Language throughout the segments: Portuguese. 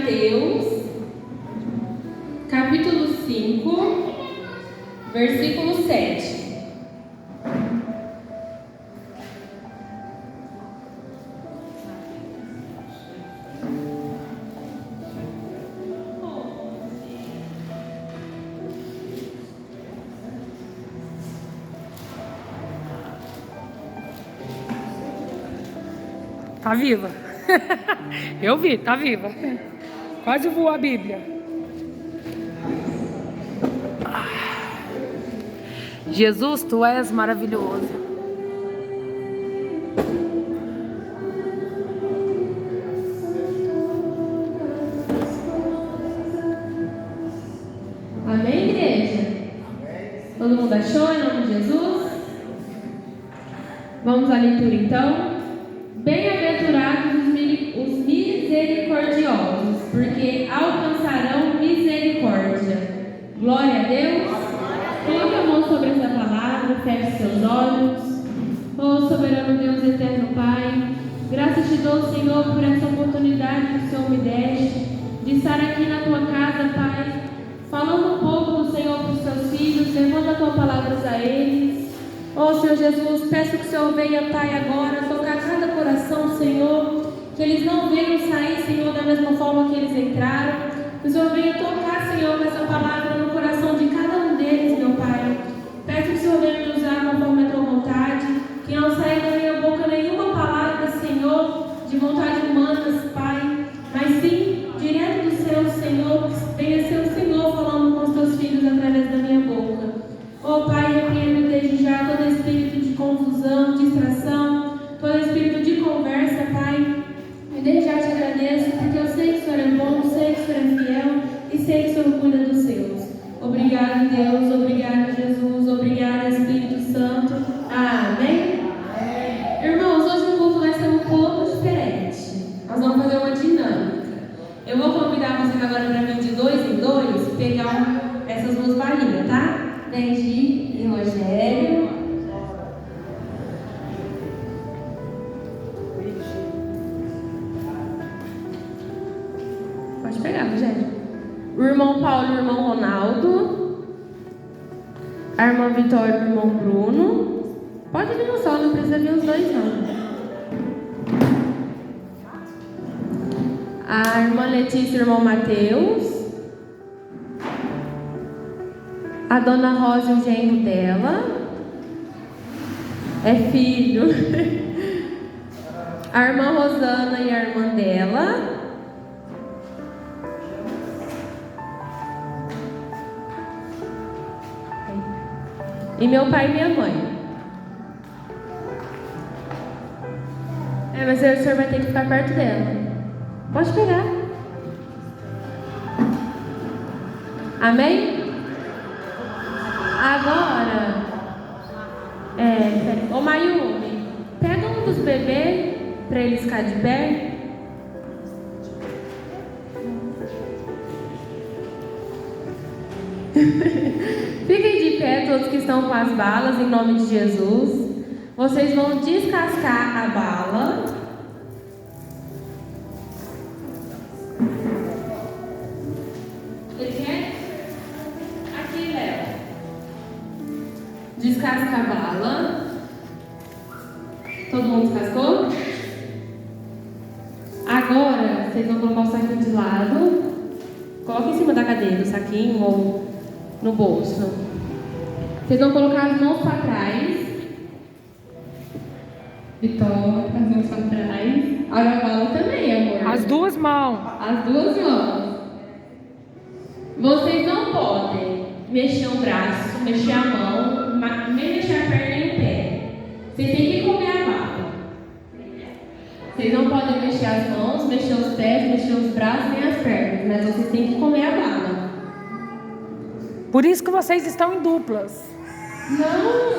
Mateus, capítulo 5, versículo 7. Tá viva. Eu vi, tá viva. Quase voou a Bíblia. Jesus, tu és maravilhoso. Amém, igreja? Todo mundo achou em nome de Jesus? Vamos à leitura então. Bem-aventurados os misericordiosos, porque alcançarão misericórdia. Glória a Deus. Coloque a mão sobre essa palavra, feche seus olhos. Oh, soberano Deus, eterno Pai, graças te dou, Senhor, por essa oportunidade que o Senhor me deste de estar aqui na tua casa, Pai, falando um pouco do Senhor para os teus filhos, levando a tua palavra a eles. Oh, Senhor Jesus, peço que o Senhor venha, Pai, agora tocar cada coração, Senhor, que eles não venham sair, Senhor, da mesma forma que eles entraram. Que o Senhor venha tocar, Senhor, essa palavra no coração de cada um deles, meu Pai. Peço que o Senhor venha me usar conforme a tua vontade, que não saia da minha boca nenhuma palavra, Senhor, de vontade humana, Pai, mas sim direto do céu, Senhor, que venha ser o Senhor falando com os teus filhos através da minha boca. Oh, Pai, repreendo desde já todo espírito de confusão, distração, todo espírito de conversa, Pai. E desde já te agradeço, porque eu sei que o Senhor é bom, sei que o Senhor é fiel e sei que o Senhor cuida dos seus. Obrigado, Deus, obrigado, Jesus, obrigado, Espírito Santo. Amém? Irmãos, hoje o culto vai ser um pouco diferente. Nós vamos fazer uma dinâmica. Eu vou convidar vocês agora para vir de 2 em 2 pegar essas duas varinhas, tá? Benji e Rogério. Pode pegar, Rogério. O irmão Paulo e o irmão Ronaldo. A irmã Vitória e o irmão Bruno. Pode vir um só, não precisa vir os dois, não. A irmã Letícia e o irmão Mateus. A dona Rosa e o genro dela. É filho. A irmã Rosana e a irmã dela. E meu pai e minha mãe. Mas o senhor vai ter que ficar perto dela. Pode pegar. Amém? Agora, ô Mayumi, pega um dos bebês para eles ficar de pé. Fiquem de pé, todos que estão com as balas, em nome de Jesus. Vocês vão descascar a bala. Ele quer? Aqui, Léo. Descasca a bala. Todo mundo descascou? Agora, vocês vão colocar o saquinho de lado. Coloca em cima da cadeira o saquinho ou no bolso. Vocês vão colocar as mãos para trás. Vitória, as mãos para trás. Agora a bala também, amor. As duas mãos. As duas mãos. Vocês não podem mexer o braço, mexer a mão, nem mexer a perna nem o pé. Vocês têm que comer a bala. Vocês não podem mexer as mãos, mexer os pés, mexer os braços nem as pernas, mas vocês têm que comer a bala. Por isso que vocês estão em duplas. Não.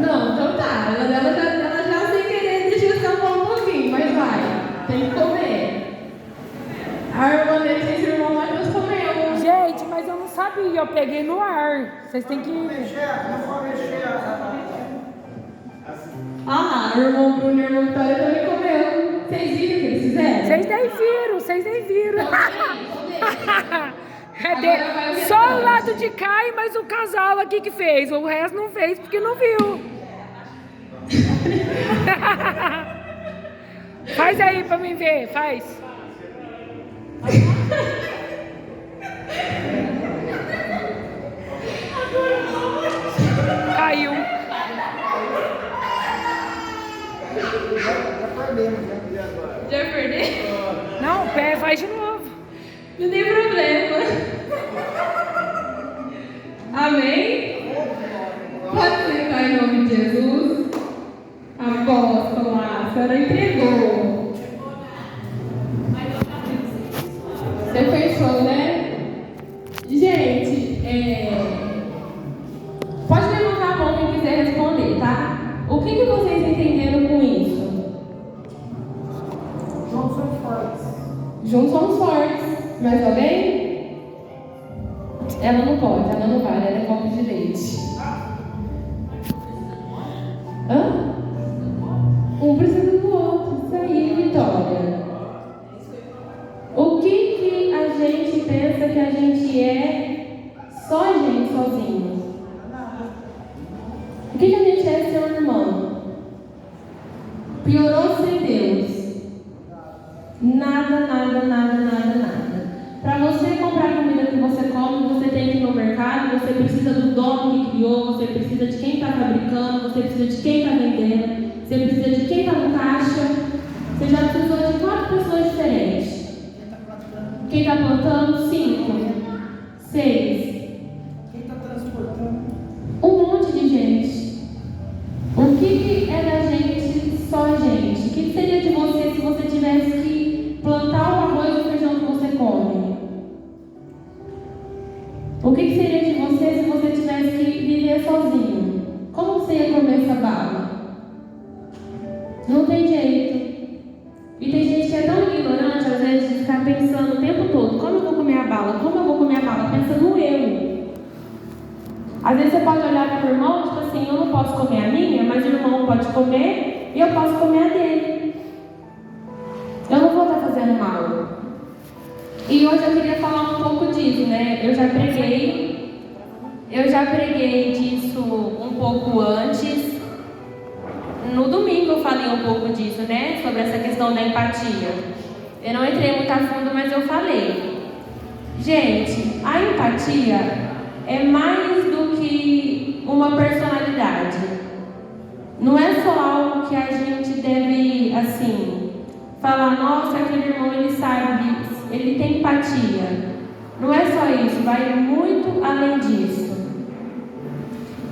Não, então tá. Ela já sem querer deixa escapar um pouquinho, mas vai. Tem que comer. A irmã Letícia e o irmão Matheus comeu. Gente, mas eu não sabia, eu peguei no ar. Vocês têm que... Ah, o irmão Bruno e o irmão Vitória também comeu. Vocês Vocês nem viram. Só o lado de cá, mas o casal aqui que fez. O resto não fez porque não viu. Faz aí pra mim ver, faz. Caiu. Já perdeu? Não, pé, faz de novo. Não tem problema. Amém? Pode sentar em nome de Jesus. Apóstolo, a senhora entregou. Você fechou, né? Gente, pode levantar a mão quem quiser responder, tá? O que vocês entenderam com isso? Juntos somos fortes. Juntos somos fortes. Mas tá bem? Ela não pode, ela não vale, ela é copo de leite. Hã? Um precisa do outro. Isso aí, Vitória. O que a gente pensa que a gente é só a gente sozinho? O que a gente é ser um irmão? Piorou sem Deus. Nada. Para você comprar a comida que você come, você tem que ir no mercado, você precisa do dono que criou, você precisa de quem está fabricando, você precisa de quem está vendendo, você precisa de quem está no caixa. Você já precisou de 4 pessoas diferentes. Quem está plantando? 5. 6. Quem está transportando? Um monte de gente. O que é da gente só a gente? O que seria de você se você tivesse que plantar o arroz e o feijão que você come? O que seria de você se você tivesse que viver sozinho? Como você ia comer essa bala? Não tem jeito. E tem gente que é tão ignorante, às vezes, de ficar pensando o tempo todo: como eu vou comer a bala? Como eu vou comer a bala? Pensa no eu. Às vezes você pode olhar para o irmão, tipo assim: eu não posso comer a minha, mas o irmão pode comer e eu posso comer a dele. Eu não vou estar fazendo mal. E hoje eu queria falar um pouco disso, né? Eu já preguei disso um pouco antes. No domingo eu falei um pouco disso, né? Sobre essa questão da empatia. Eu não entrei muito a fundo, mas eu falei. Gente, a empatia é mais do que uma personalidade. Não é só algo que a gente deve, assim, falar: nossa, aquele irmão, ele sabe, ele tem empatia. Não é só isso, vai muito além disso.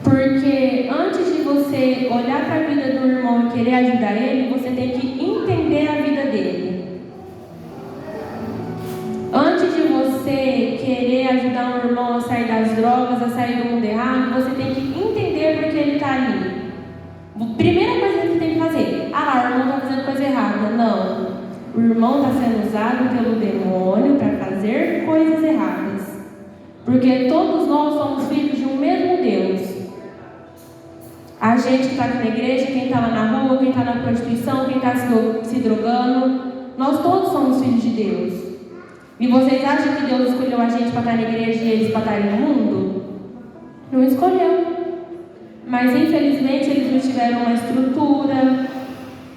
Porque antes de você olhar para a vida do irmão e querer ajudar ele, você tem que entender a vida dele. Antes de você querer ajudar um irmão a sair das drogas, a sair do mundo errado, você tem que entender por que ele está ali. Primeira coisa que você tem que fazer: ah lá, o irmão está fazendo coisa errada. Não. O irmão está sendo usado pelo demônio para fazer coisas erradas. Porque todos nós somos filhos de um mesmo Deus. A gente que está aqui na igreja, quem está lá na rua, quem está na prostituição, quem está se drogando, nós todos somos filhos de Deus. E vocês acham que Deus escolheu a gente para estar na igreja e eles para estarem no mundo? Não escolheu. Mas infelizmente eles não tiveram uma estrutura,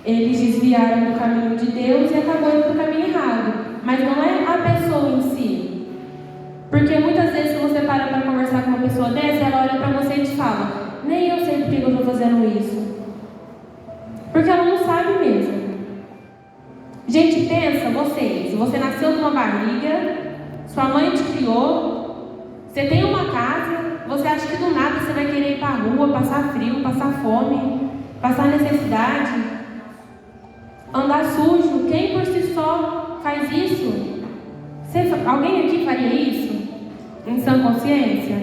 eles desviaram do caminho de Deus e acabou indo para o caminho errado. Mas não é a pessoa em si. Porque muitas vezes, se você para conversar com uma pessoa dessa, ela olha para você e te fala: nem eu sei por que eu estou fazendo isso. Porque ela não sabe mesmo. Gente, pensa, você nasceu numa barriga, sua mãe te criou, você tem uma casa, você acha que do nada você vai querer ir para a rua, passar frio, passar fome, passar necessidade, andar sujo. Quem por si só faz isso? Alguém aqui faria isso? Em sã consciência?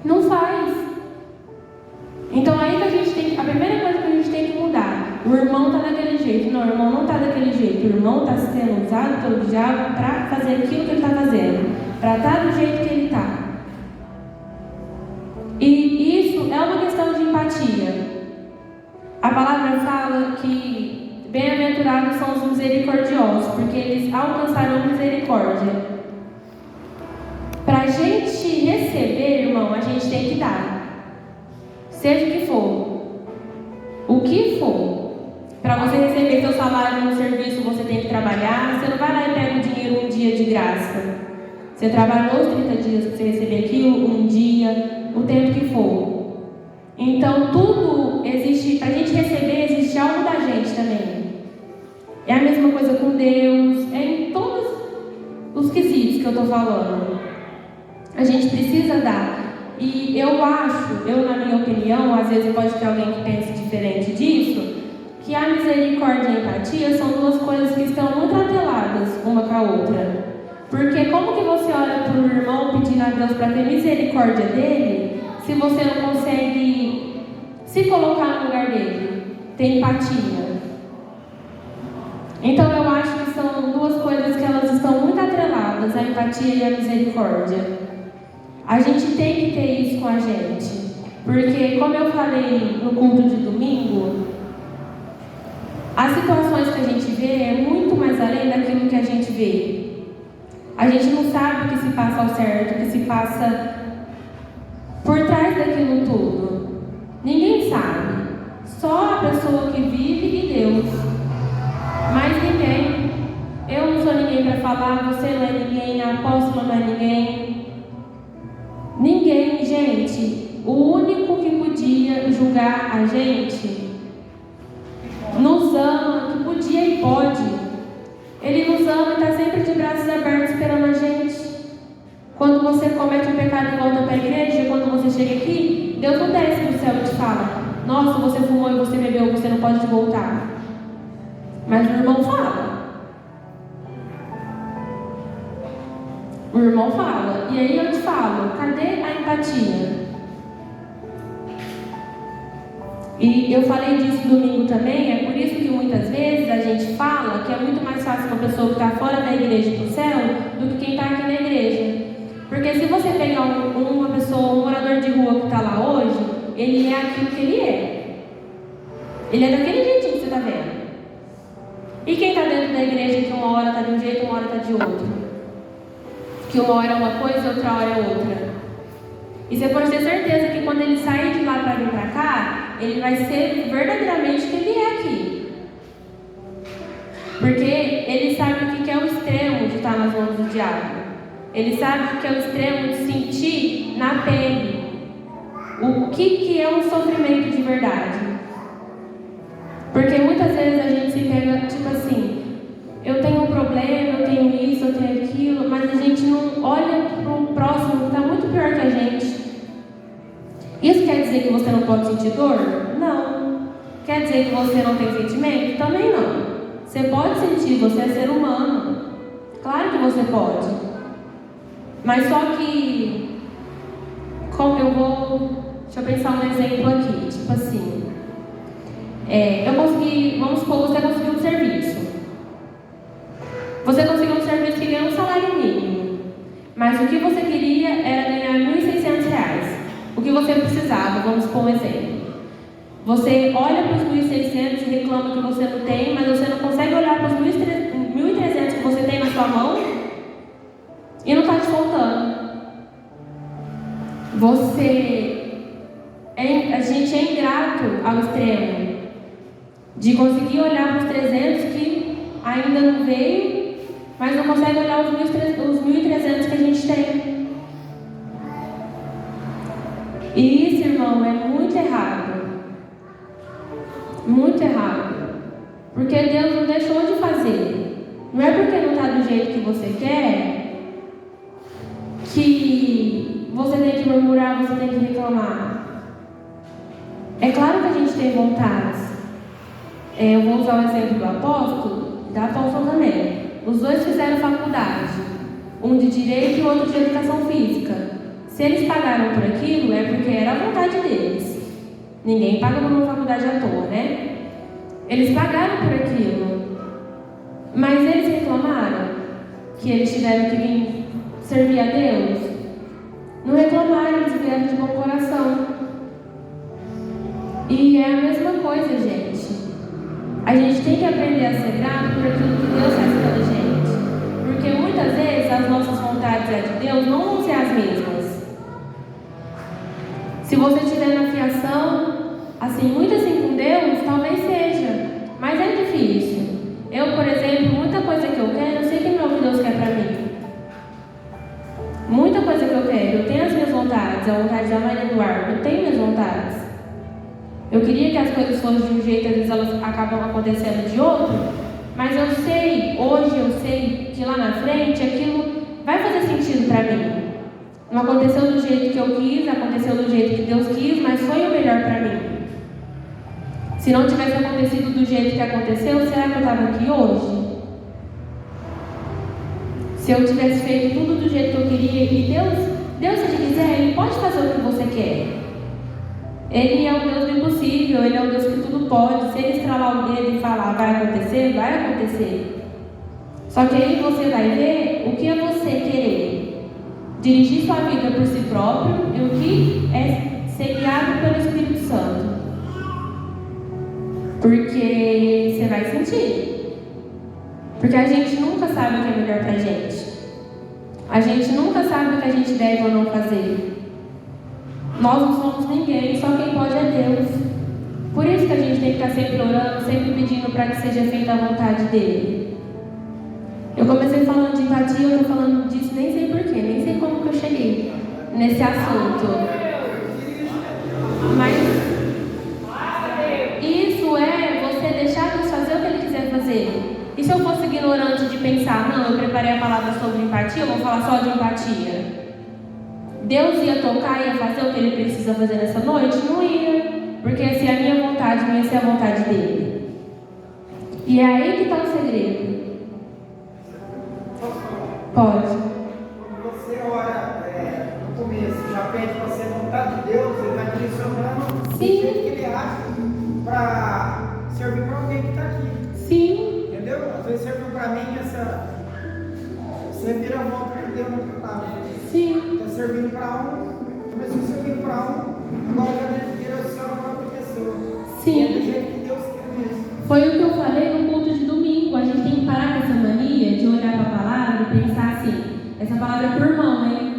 Não faz. Então aí que a primeira coisa que a gente tem que mudar: o irmão está daquele jeito. Não, o irmão não está daquele jeito. O irmão está sendo usado pelo diabo para fazer aquilo que ele está fazendo, para estar do jeito que ele está. E isso é uma questão de empatia. A palavra fala que bem-aventurado Bem-aventurados são os misericordiosos, porque eles alcançarão misericórdia. Para a gente receber, irmão, a gente tem que dar. Seja o que for. O que for. Para você receber seu salário no serviço, você tem que trabalhar. Você não vai lá e pega o dinheiro um dia de graça. Você trabalhou os 30 dias para você receber aquilo, um dia, o tempo que for. Então, tudo existe, para a gente receber, existe algo da gente também. É a mesma coisa com Deus, é em todos os quesitos que eu estou falando. A gente precisa dar. E eu acho, na minha opinião, às vezes pode ter alguém que pense diferente disso, que a misericórdia e a empatia são duas coisas que estão muito atreladas uma com a outra. Porque como que você olha para o irmão pedindo a Deus para ter misericórdia dele, se você não consegue se colocar no lugar dele, ter empatia? Então eu acho que são duas coisas que elas estão muito atreladas, a empatia e a misericórdia. A gente tem que ter isso com a gente, porque como eu falei no culto de domingo, as situações que a gente vê é muito mais além daquilo que a gente vê. A gente não sabe o que se passa ao certo, o que se passa por trás daquilo tudo. Ninguém sabe. Só a pessoa que vive e Deus. Mas ninguém. Eu não sou ninguém para falar, você não é ninguém, a apóstola não é ninguém. Ninguém, gente. O único que podia julgar a gente, nos ama, que podia e pode. Ele nos ama e está sempre de braços abertos esperando a gente. Quando você comete um pecado e volta para a igreja, quando você chega aqui, Deus não desce do céu e te fala: nossa, você fumou e você bebeu, você não pode voltar. Mas o irmão fala. O irmão fala. E aí eu te falo, cadê a empatia? E eu falei disso domingo também, é por isso que muitas vezes a gente fala que é muito mais fácil uma pessoa que está fora da igreja ir para o céu do que quem está aqui na igreja. Porque se você pegar uma pessoa, um morador de rua que está lá hoje, ele é aquilo que ele é. Ele é daquele jeitinho que você está vendo. E quem está dentro da igreja que uma hora está de um jeito, uma hora está de outro? Que uma hora é uma coisa, outra hora é outra. E você pode ter certeza que quando ele sair de lá para vir para cá, ele vai ser verdadeiramente quem ele é aqui. Porque ele sabe o que é o extremo de estar nas mãos do diabo. Ele sabe o que é o extremo de sentir na pele o que é um sofrimento de verdade. Porque muitas vezes a gente se pega, tipo assim, eu tenho um problema, eu tenho isso, eu tenho aquilo, mas a gente não olha para o próximo que está muito pior que a gente. Isso quer dizer que você não pode sentir dor? Não. Quer dizer que você não tem sentimento? Também não. Você pode sentir, você é ser humano. Claro que você pode. Mas só que, como eu vou... Deixa eu pensar um exemplo aqui. Tipo assim, eu consegui, vamos supor, você conseguiu um serviço. Você conseguiu um serviço que ganha um salário mínimo. Mas o que você queria era ganhar R$1.600. O que você precisava, vamos supor um exemplo. Você olha para os 1.600 e reclama que você não tem, mas você não consegue olhar para os 1.300 que você tem na sua mão e não está te faltando. A gente é ingrato ao extremo de conseguir olhar para os 300 que ainda não veio, mas não consegue olhar os 1.300 que a gente tem. E isso, irmão, é muito errado. Muito errado. Porque Deus não deixou de fazer. Não é porque não está do jeito que você quer que você tem que murmurar, você tem que reclamar. É claro que a gente tem vontades. Eu vou usar o exemplo do apóstolo e da apóstola também. Os dois fizeram faculdade. Um de Direito e o outro de Educação Física. Se eles pagaram por aquilo, é porque era a vontade deles. Ninguém paga por uma faculdade à toa, né? Eles pagaram por aquilo. Mas eles reclamaram que eles tiveram que vir servir a Deus? Não reclamaram, eles vieram de bom coração. E é a mesma coisa, gente. A gente tem que aprender a ser grato por aquilo que Deus faz pela gente. Porque muitas vezes as nossas vontades e a de Deus não vão ser as mesmas. Se você estiver na fiação, assim, muito assim com Deus, talvez seja. Mas é difícil. Eu, por exemplo, muita coisa que eu quero, eu sei que não é o que Deus quer pra mim. Muita coisa que eu quero, eu tenho as minhas vontades, a vontade da Maria Eduardo, eu tenho minhas vontades. Eu queria que as coisas fossem de um jeito, às vezes elas acabam acontecendo de outro, mas eu sei, hoje eu sei que lá na frente aquilo vai fazer sentido pra mim. Não aconteceu do jeito que eu quis, aconteceu do jeito que Deus quis, mas foi o melhor pra mim. Se não tivesse acontecido do jeito que aconteceu, será que eu estava aqui hoje? Se eu tivesse feito tudo do jeito que eu queria, e Deus, se Ele quiser, Ele pode fazer o que você quer. Ele é o Deus do impossível, Ele é o Deus que tudo pode. Se Ele estralar o dedo e falar vai acontecer, vai acontecer. Só que aí você vai ver o que é você querer. Dirigir sua vida por si próprio e o que é ser guiado pelo Espírito Santo. Porque você vai sentir. Porque a gente nunca sabe o que é melhor pra gente. A gente nunca sabe o que a gente deve ou não fazer. Nós não somos ninguém, só quem pode é Deus. Por isso que a gente tem que estar sempre orando, sempre pedindo para que seja feita a vontade dEle. Eu comecei falando de empatia, eu estou falando disso, nem sei porquê, nem sei como que eu cheguei nesse assunto. Mas isso é você deixar Deus fazer o que Ele quiser fazer. E se eu fosse ignorante de pensar, não, eu preparei a palavra sobre empatia, eu vou falar só de empatia. Deus ia tocar, ia fazer o que Ele precisa fazer nessa noite? Não ia. Porque ia ser a minha vontade, não ia ser a vontade dEle. E é aí que está o segredo. Pode. Quando você ora no começo, já pede para ser vontade de Deus, Ele vai direcionando o jeito que Ele acha para servir para alguém que está aqui. Sim. Entendeu? Às vezes serviu para mim você vira a volta que deu na palavra. Sim. Está servindo para começou servindo para agora já direciona para outra pessoa. Sim. É do jeito que Deus quer mesmo. Foi o que eu falei no culto de domingo. A gente tem que parar com essa mania de olhar para a palavra e pensar assim, essa palavra é por mão, hein?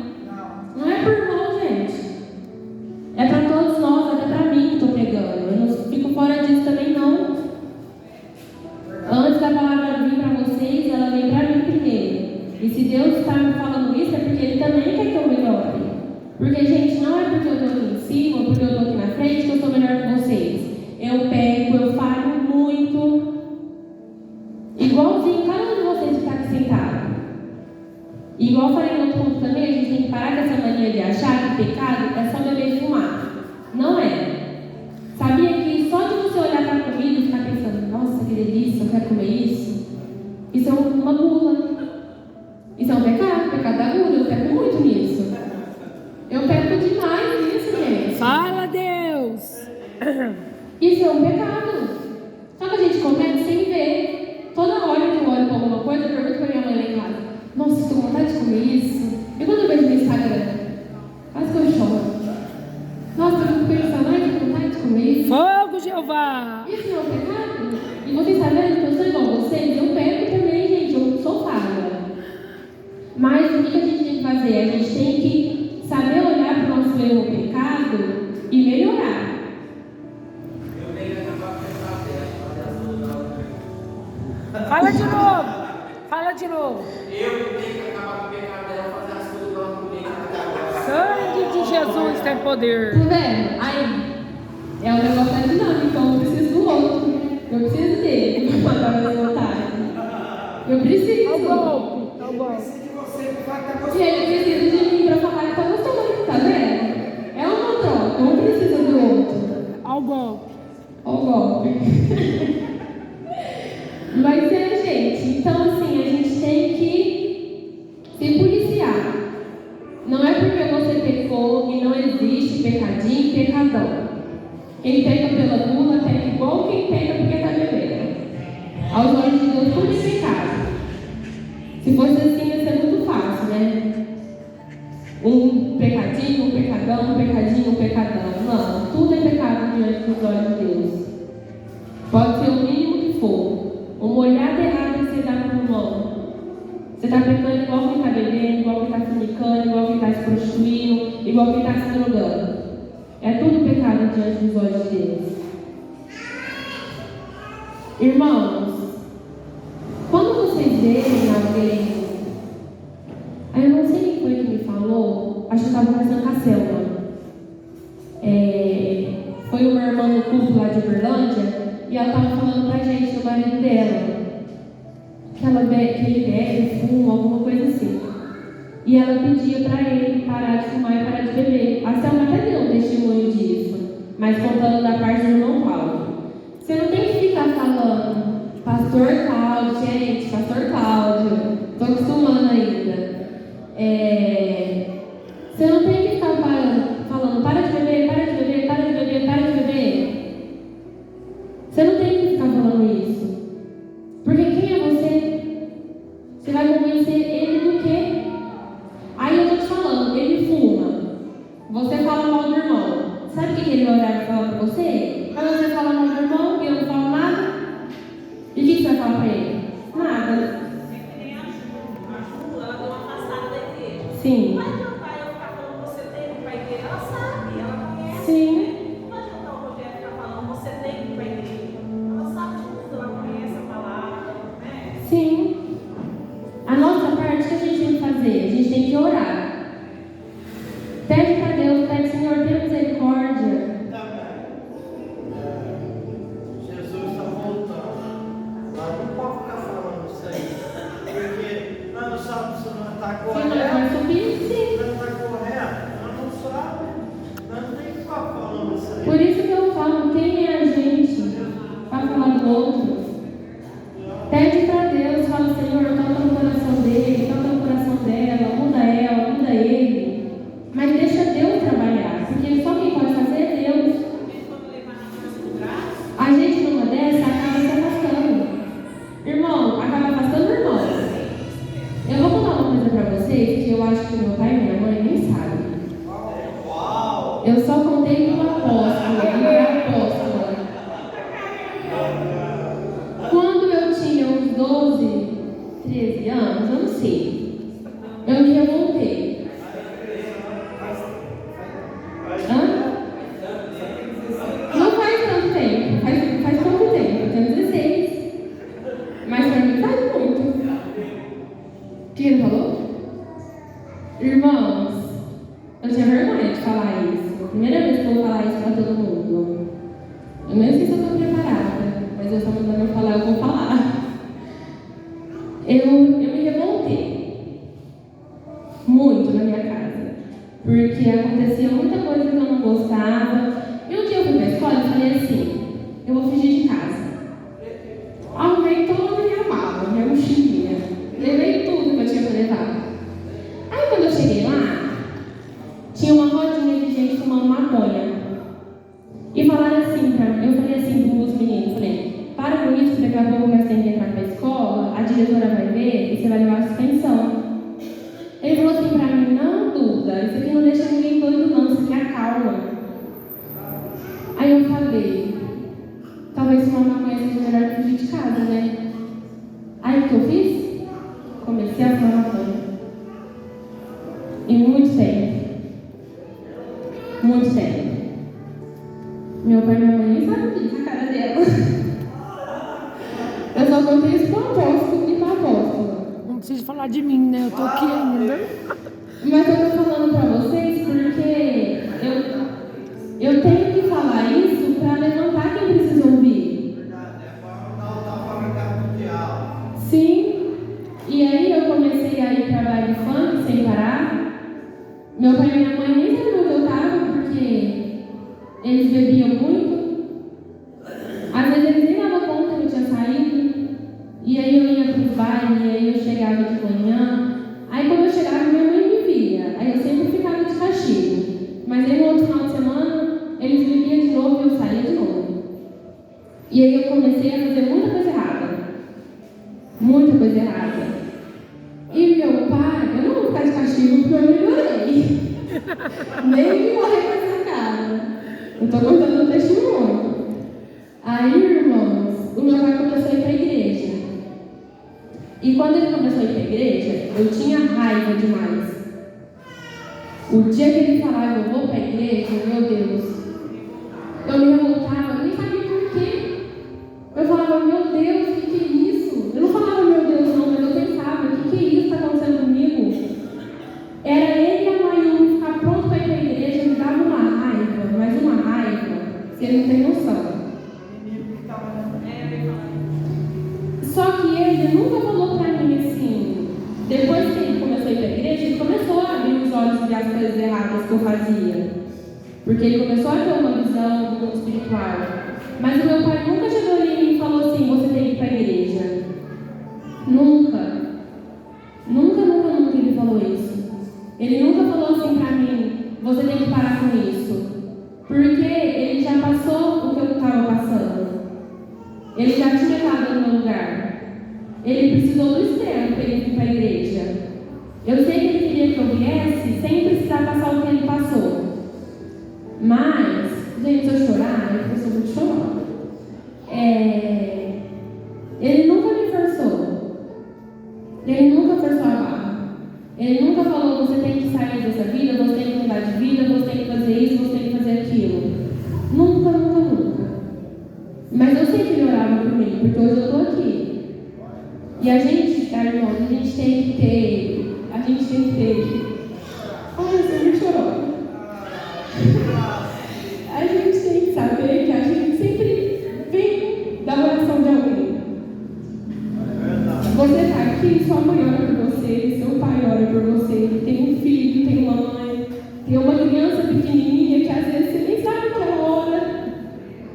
Não é por mão, gente. É para todos nós, até para mim que estou pregando. Eu não fico fora disso também, não. Antes da palavra vir para vocês, ela vem para mim primeiro. E se Deus está me falando isso, é porque Ele também quer que eu melhore. Porque, gente, não é porque eu estou aqui em cima, ou porque eu estou aqui na frente, que eu sou melhor que vocês. Eu pego, eu falho muito. Igualzinho cada um de vocês que está aqui sentado. Igual eu falei no outro ponto também, a gente tem que parar com essa mania de achar que pecado é só beber e fumar. Não é. Sabia que só de você olhar para a comida e ficar pensando, nossa, que delícia, eu quero comer isso. Isso é uma gula. Isso é um pecado da gula, eu peco muito nisso. Eu peco demais nisso, gente. Fala, Deus! Isso é um pecado. Só que a gente comete sem ver. Toda hora que eu olho para alguma coisa, eu pergunto para minha mãe lá em casa, nossa, estou com vontade de comer isso. E quando eu vejo no Instagram, quase que eu choro. Nossa, eu fico pensando, ai, que vontade de comer isso. Fogo, Jeová! Isso não é um pecado? E vocês sabem que eu sou igual a vocês? Eu peco também, gente, eu sou falha. Mas o que a gente tem que fazer? A gente tem que saber olhar para o nosso erro, pecado e melhorar. Fala de novo! Fala de novo! Eu tenho que acabar com o pecado dela, fazer as coisas igual comigo. Sangue de Jesus tem poder. Tá vendo? Aí, é um negócio da dinâmica, então eu preciso do outro. Eu preciso dele para mandar minha vontade. Eu preciso. Ao golpe, ao golpe. Precisa de você que vai estar gostando. E ele precisa de mim para falar que tá gostando, tá vendo? É uma troca, um precisa do outro. Ao golpe. Ó o golpe. Mas é, gente, então assim, a gente tem que se policiar. Não é porque você pecou e não existe pecadinho e pecadão. Quem peca pela gula, peca igual quem peca porque está bebendo. Aos olhos de Deus, tudo é pecado. Se fosse assim, ia ser muito fácil, né? Um pecadinho, um pecadão, um pecadinho, um pecadão. Não, tudo é pecado diante dos olhos de Deus. Pode ser o mínimo que olhada errada que você dá para o irmão. Você está pecando igual quem está bebendo, igual quem está fornicando, igual quem está se prostituindo, igual quem está se drogando. É tudo pecado diante dos olhos de Deus. Irmãos, quando vocês verem alguém, eu não sei quem foi que me falou, acho que eu estava conversando com a Selma. Foi uma irmã no culto lá de Uberlândia, e ela estava falando pra gente do marido dela. Que ele bebe, fuma, alguma coisa assim. E ela pedia para ele parar de fumar e parar de beber. A Selma até deu um testemunho disso, mas contando da parte do irmão Cláudio. Você não tem que ficar falando, Pastor Cláudio, gente, Pastor Cláudio, estou acostumando ainda. Você não tem que ficar falando, para de beber, para de beber, para de beber, para de beber. Você não tem que ficar falando isso. Porque quem é você? Você vai convencer ele do quê? Aí eu tô te falando, ele fuma. Você fala mal do irmão. Sabe o que ele vai olhar e falar pra você? Aí você fala mal do irmão e eu não falo nada. E o que você vai falar pra ele? Nada. Ela deu uma afastada da igreja. Sim. Não vai adiantar eu ficar falando você tem que ir pra igreja. Ela sabe, ela conhece. Sim. Não vai adiantar o Rogério ficar falando você tem que ir pra igreja. Ela sabe de tudo, ela conhece a palavra, né? Sim. A nossa parte, o que a gente tem que fazer? A gente tem que orar. Pede para Deus, pede, Senhor, tenha misericórdia. Jesus está voltando. Nós não podemos ficar falando isso aí. Porque nós não sabemos se nós está Se nós correto. vai subir, sim. Se nós está correto, nós não sabemos. Nós não temos que ficar falando isso aí. Por isso que eu falo, quem é a gente para falar do outro? Pede para Deus, fala, Senhor, toca no coração dele, toca no coração dela, muda ele. Mas deixa Deus trabalhar, porque só quem pode fazer é Deus. A gente numa dessa acaba se afastando. Irmão, acaba afastando o irmão. Eu vou falar uma coisa para vocês que eu acho que meu pai e minha mãe nem sabem. Eu só contei com uma apóstola, e a apóstola. Quando eu tinha uns 12, 13 anos, eu não sei, eu me revoltei. Não faz tanto tempo, faz pouco tempo, eu tenho 16. Mas pra mim faz muito. O que ele falou? Irmãos, eu tinha vergonha de falar isso. Primeira vez que eu vou falar isso pra todo mundo. Eu nem sei se eu estou preparada, mas eu só mandando eu falar, eu vou falar. Eu me revoltei muito na minha casa, porque acontecia muita coisa que eu não gostava. E um dia eu fui pra escola e falei assim, eu vou fugir de casa. Arrumei toda a minha mala, minha mochilinha, levei tudo que eu tinha para levar. Aí quando eu cheguei lá, tinha uma rodinha de gente fumando maconha. E falaram assim pra mim, eu falei assim para os meninos, falei, para com isso, porque daqui a pouco nós temos que entrar para a escola, a diretora vai ver e você vai levar a suspensão. Ele falou assim pra mim, não, Duda, isso aqui não deixa ninguém doido não, isso aqui acalma. Aí eu falei, talvez fumar maconha seja melhor que fugir de casa, né? Aí o que eu fiz? Comecei a fumar maconha. E muito tempo. Muito tempo. Meu pai e minha mãe nem sabem disso, a cara dela. Eu só contei isso para o apóstolo e para a apóstola. Não precisa falar de mim, né? Eu tô aqui ainda. Mas eu tô falando para vocês porque eu tenho que falar isso para levantar quem precisa ouvir. Sim. E aí eu comecei a ir para baile funk sem parar. Meu pai e minha mãe nem sabiam onde eu estava porque eles bebiam muito. Às vezes eles nem davam conta que eu tinha saído. E aí eu ia para os bailes, e aí eu chegava de manhã. Aí quando eu chegava, minha mãe me via. Aí eu sempre ficava de castigo. Mas aí no outro final de semana, eles bebiam de novo e eu saía de novo. E aí eu comecei a fazer muita coisa errada. Muita coisa errada. E meu pai, eu não vou ficar de castigo porque eu melhorei. Nem me morrer com essa cara. Eu estou contando um testemunho. Aí, irmãos, o meu pai começou a ir para a igreja. E quando ele começou a ir para a igreja, eu tinha raiva demais. O dia que ele falava, eu vou para a igreja, meu Deus, eu me revoltava, eu nem sabia por quê. Eu falava, meu Deus, o que é isso? Eu não falava, meu Deus, não, mas eu pensava, o que é isso que está acontecendo comigo? Era ele e a Mayu ficar pronto para ir para a igreja, me dava uma raiva, mas uma raiva, você não tem noção. Só que ele nunca falou para mim assim, depois que ele começou a ir para a igreja, ele começou a abrir os olhos e ver as coisas erradas que eu fazia. Porque ele começou a ter uma visão do mundo espiritual. Mas o meu pai nunca chegou em mim e falou assim, você tem que ir para a igreja. Nunca. Nunca ele falou isso. Ele nunca falou assim para mim, você tem que parar com isso. Porque ele já passou o que eu estava passando. Ele já tinha estado no meu lugar. Ele precisou do extremo para ele ir para a igreja. Eu sei que ele queria que eu viesse sem precisar passar o que ele passou. Mas, gente, se eu chorar, eu sou muito chorona. Ele nunca me forçou. Ele nunca forçou a barra. Ele nunca falou, você tem que sair dessa vida, você tem que mudar de vida, você tem que fazer isso, você tem que fazer aquilo. Nunca. Mas eu sei que ele orava por mim, porque hoje eu estou aqui. E a gente, irmãos, a gente tem que ter. Ai, eu sou muito chorona. A gente tem que saber que a gente sempre vem da oração de alguém. Você está aqui, sua mãe ora por você, seu pai ora por você, tem um filho, tem uma mãe, tem uma criança pequenininha que às vezes você nem sabe que ela ora.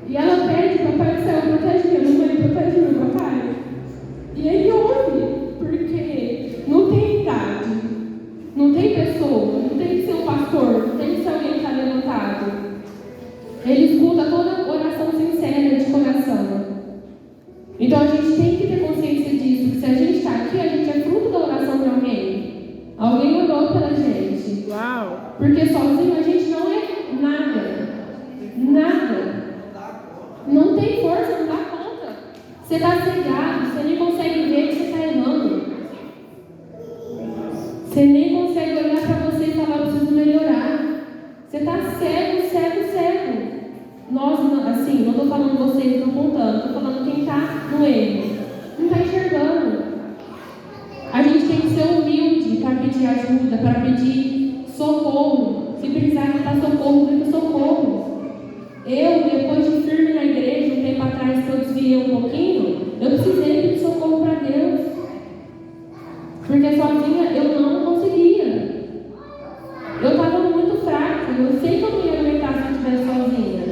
E ela pede, papai do céu, protege minha mamãe, protege meu papai. E ele ouve, porque não tem idade, não tem pessoa, não tem que ser um pastor, não tem que ser alguém que está levantado. Ele escuta toda oração sincera de coração. Então a gente tem que ter consciência disso, que se a gente está aqui, a gente é fruto da oração de alguém. Alguém orou pela gente. Uau! Porque sozinho a gente não é nada. Nada. Não tem força, não dá conta. Você está cegado, você nem consegue ver que você está errando. Você nem consegue olhar para você e falar, eu preciso melhorar. Você está cego. Nós, assim, não estou falando vocês, estão contando, estou falando quem está no erro. Não está enxergando. A gente tem que ser humilde para pedir ajuda, para pedir socorro. Se precisar gritar socorro, grita socorro. Eu, depois de firme na igreja, um tempo atrás que eu desviei um pouquinho, eu precisei pedir socorro para Deus. Porque sozinha eu não conseguia. Eu estava muito fraca. Eu sei que eu não ia aguentar se eu estivesse sozinha.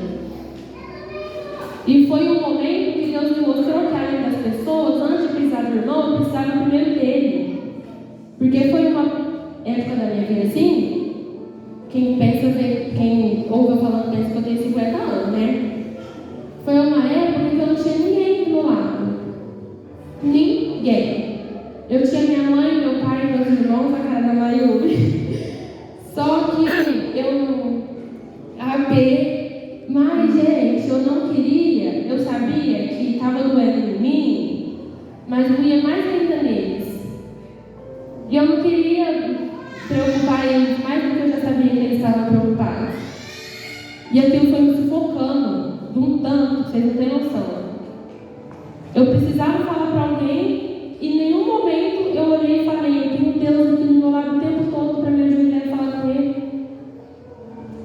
E foi um momento que Deus me mostrou que além das pessoas, antes de precisar do irmão, eu precisava primeiro dele. Porque foi uma época da minha vida assim, quem ouve eu falando pensa que eu tenho 50 anos, né? Foi uma época que eu não tinha ninguém do meu lado. Ninguém. Eu tinha minha mãe, meu pai, meus irmãos, a cara da Mayu. Só que eu mas, gente, eu não queria, eu sabia que estava doendo em mim, mas doía mais ainda neles. E eu não queria preocupar eles mais do que eu já sabia que eles estavam preocupados. E aquilo foi me sufocando de um tanto, vocês não têm noção. Eu precisava falar para alguém e em nenhum momento eu olhei e falei, eu tenho Deus aqui do meu lado o tempo todo para me ajudar e falar com Ele.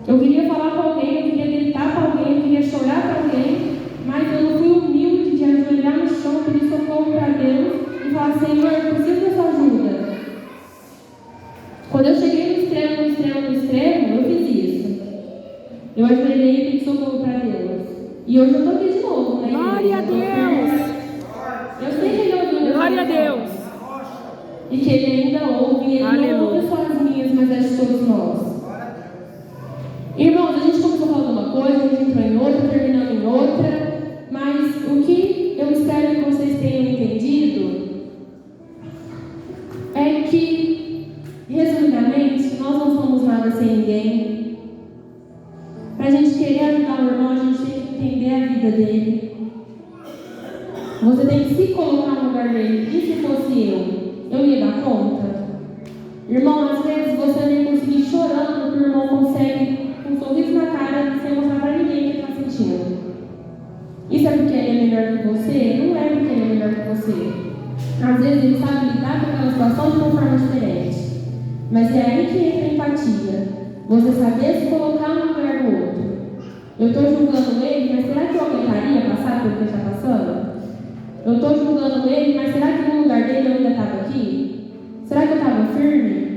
Eu queria falar com alguém, eu queria gritar para alguém, eu queria chorar para alguém, mas eu não fui humilde de ajoelhar no chão, pedir socorro para Deus e falar, Senhor, eu preciso da sua ajuda. Quando eu cheguei no extremo, eu fiz isso. Eu ajoelhei e pedi socorro para Deus. E hoje eu estou aqui de novo, né? Glória a Deus! Eu sei que Ele ouviu meu Glória a coração. Deus! E que Ele ainda ouve, e Ele não ouve só as minhas, mas as de todos nós. Irmãos, a gente começou falando uma coisa, a gente entrou em outra, terminando em outra, mas o que eu espero que vocês tenham entendido é que, resumidamente, nós não somos nada sem ninguém. Para a gente querer ajudar o irmão, a gente tem que entender a vida dele. Você tem que se colocar no lugar dele. E se fosse eu? Irmão, às vezes você nem conseguir chorando, que o irmão consegue com um sorriso na cara sem mostrar para ninguém o que está sentindo. Isso é porque ele é melhor que você? Não é porque ele é melhor que você. Às vezes ele sabe lidar com aquela situação de uma forma diferente. Mas é aí que entra a empatia. Você saber se colocar no lugar do outro. Eu estou julgando ele, mas será que eu aguentaria passar por o que ele está passando? Eu estou julgando ele, mas será que no lugar dele eu ainda estava aqui? Será que eu estava firme?